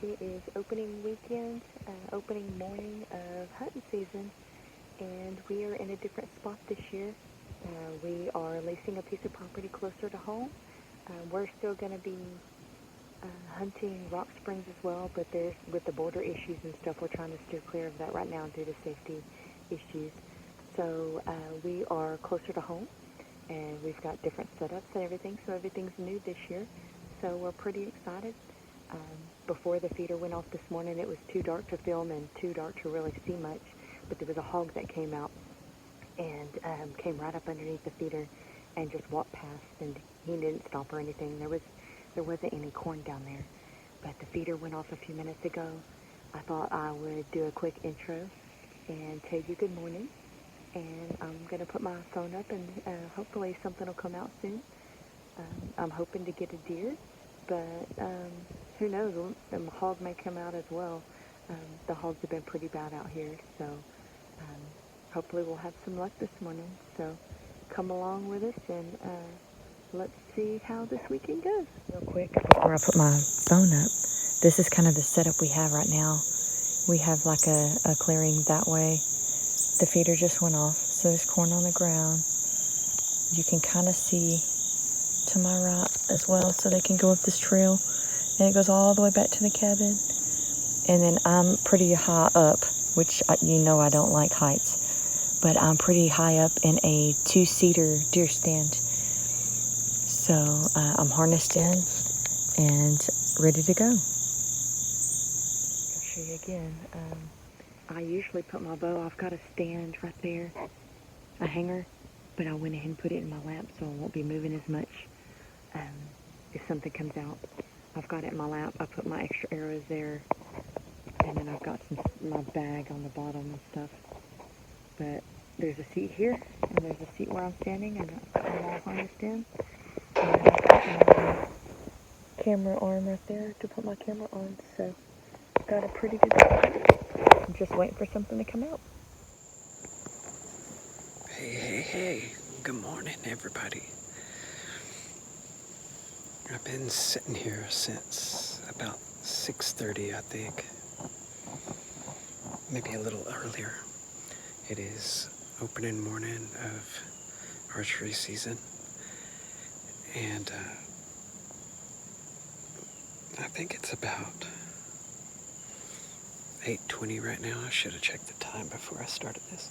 It is opening weekend, opening morning of hunting season, and we are in a different spot this year. We are leasing a piece of property closer to home. We're still going to be hunting Rock Springs as well, but there's with the border issues and stuff, we're trying to steer clear of that right now due to safety issues. So we are closer to home, and we've got different setups and everything, so everything's new this year. So we're pretty excited. Before the feeder went off this morning, it was too dark to film and too dark to really see much, but there was a hog that came out and came right up underneath the feeder and just walked past, and he didn't stop or anything. There wasn't any corn down there, but the feeder went off a few minutes ago. I thought I would do a quick intro and tell you good morning, and I'm going to put my phone up, and hopefully something will come out soon. I'm hoping to get a deer, but who knows, the hog may come out as well. The hogs have been pretty bad out here, so hopefully we'll have some luck this morning. So come along with us, and let's see how this weekend goes. Real quick, before I put my phone up, this is kind of the setup we have right now. We have like a clearing that way. The feeder just went off, so there's corn on the ground. You can kind of see to my right as well, so they can go up this trail, and it goes all the way back to the cabin. And then I'm pretty high up, which you know I don't like heights, but I'm pretty high up in a 2-seater deer stand. So I'm harnessed in and ready to go. I'll show you again. I usually put my bow, I've got a stand right there, a hanger, but I went ahead and put it in my lap so I won't be moving as much if something comes out. I've got it in my lap. I put my extra arrows there, and then I've got my bag on the bottom and stuff. But there's a seat here, and there's a seat where I'm standing, and I've got them all harnessed in. And I've got my camera arm right there to put my camera on, so got a pretty good spot. I'm just waiting for something to come out. Hey, good morning, everybody. I've been sitting here since about 6:30, I think. Maybe a little earlier. It is opening morning of archery season, and I think it's about 8:20 right now. I should have checked the time before I started this,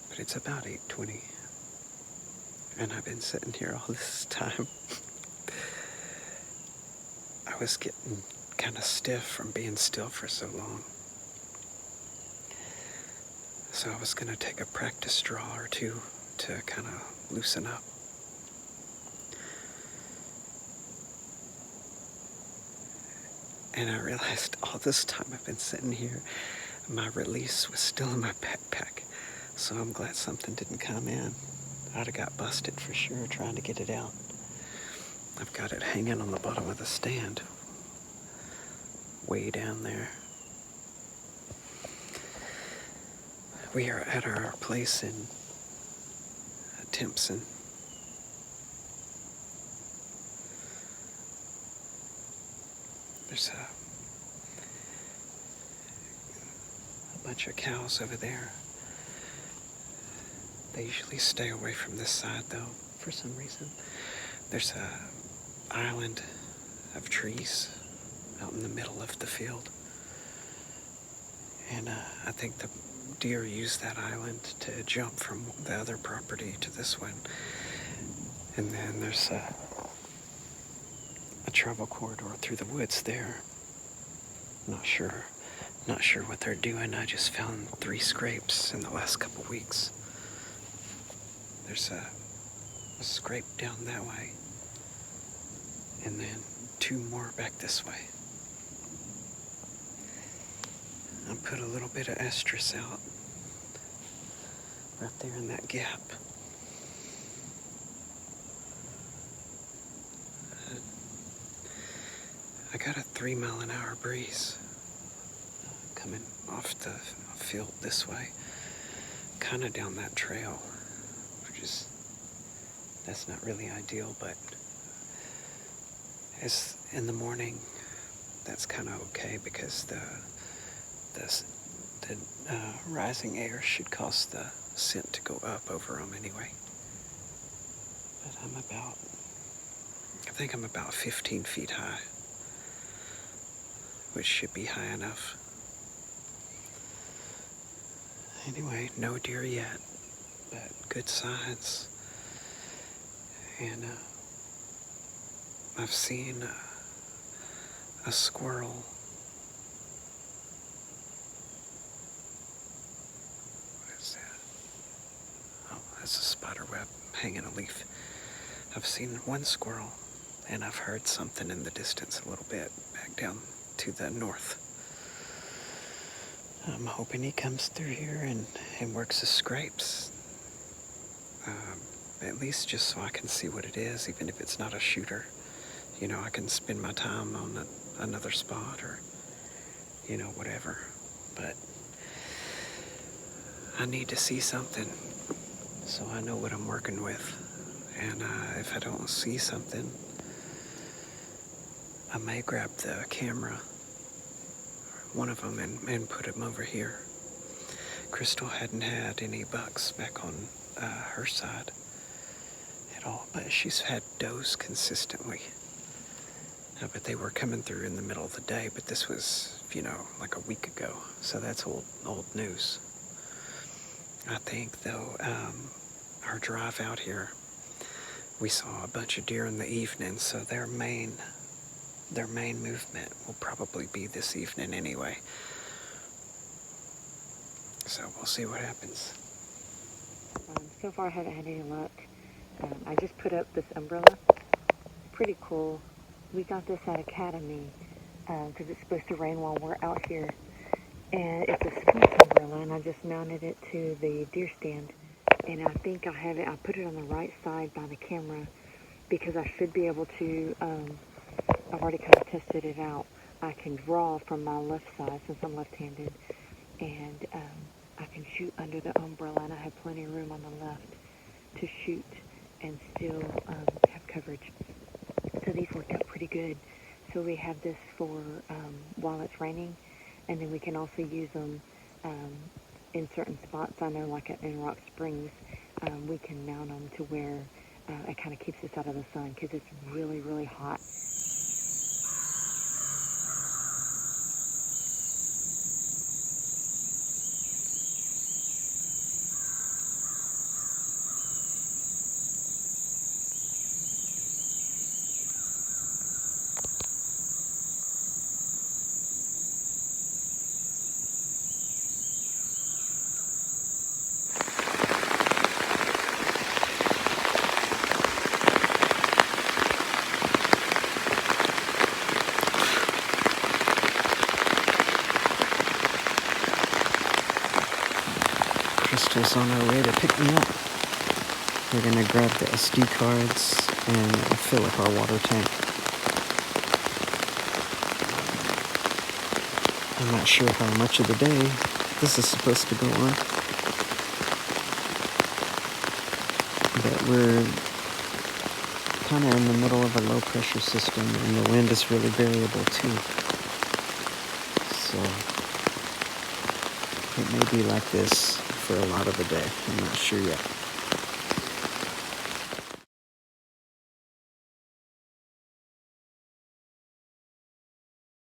but it's about 8:20, and I've been sitting here all this time. I was getting kind of stiff from being still for so long. So I was going to take a practice draw or two to kind of loosen up. And I realized all this time I've been sitting here, my release was still in my backpack. So I'm glad something didn't come in. I'd have got busted for sure trying to get it out. I've got it hanging on the bottom of the stand, way down there. We are at our place in Timpson. There's a bunch of cows over there. They usually stay away from this side, though, for some reason. There's a island of trees out in the middle of the field. And I think the deer use that island to jump from the other property to this one. And then there's a travel corridor through the woods there. Not sure what they're doing. I just found 3 scrapes in the last couple weeks. There's a scrape down that way, and then 2 more back this way. I put a little bit of estrus out right there in that gap. I got a 3-mile-an-hour breeze coming off the field this way, kind of down that trail, which is, that's not really ideal, but as in the morning, that's kind of okay because the rising air should cause the scent to go up over them anyway. But I think I'm about 15 feet high, which should be high enough. Anyway, no deer yet, but good signs. And I've seen a squirrel. What is that? Oh, that's a spider web hanging a leaf. I've seen one squirrel, and I've heard something in the distance a little bit back down to the north. I'm hoping he comes through here and works the scrapes. At least just so I can see what it is, even if it's not a shooter. You know, I can spend my time on another spot or, you know, whatever. But I need to see something so I know what I'm working with. And if I don't see something, I may grab the camera, one of them, and put him over here. Crystal hadn't had any bucks back on her side at all, but she's had does consistently. But they were coming through in the middle of the day, but this was, you know, like a week ago, so that's old news. I think, though, our drive out here, we saw a bunch of deer in the evening, so their main movement will probably be this evening anyway. So we'll see what happens. So far I haven't had any luck. I just put up this umbrella. Pretty cool. We got this at Academy because it's supposed to rain while we're out here. And it's a spruce umbrella, and I just mounted it to the deer stand. And I think I have it, I put it on the right side by the camera because I should be able to, I've already kind of tested it out. I can draw from my left side since I'm left-handed, and I can shoot under the umbrella, and I have plenty of room on the left to shoot and still have coverage. So these worked out pretty good. So we have this for while it's raining, and then we can also use them in certain spots. I know like in Rock Springs, we can mount them to where it kind of keeps us out of the sun because it's really, really hot. Crystal's on her way to pick me up. We're gonna grab the SD cards and fill up our water tank. I'm not sure how much of the day this is supposed to go on, but we're kind of in the middle of a low pressure system, and the wind is really variable too. So it may be like this for a lot of the day. I'm not sure yet.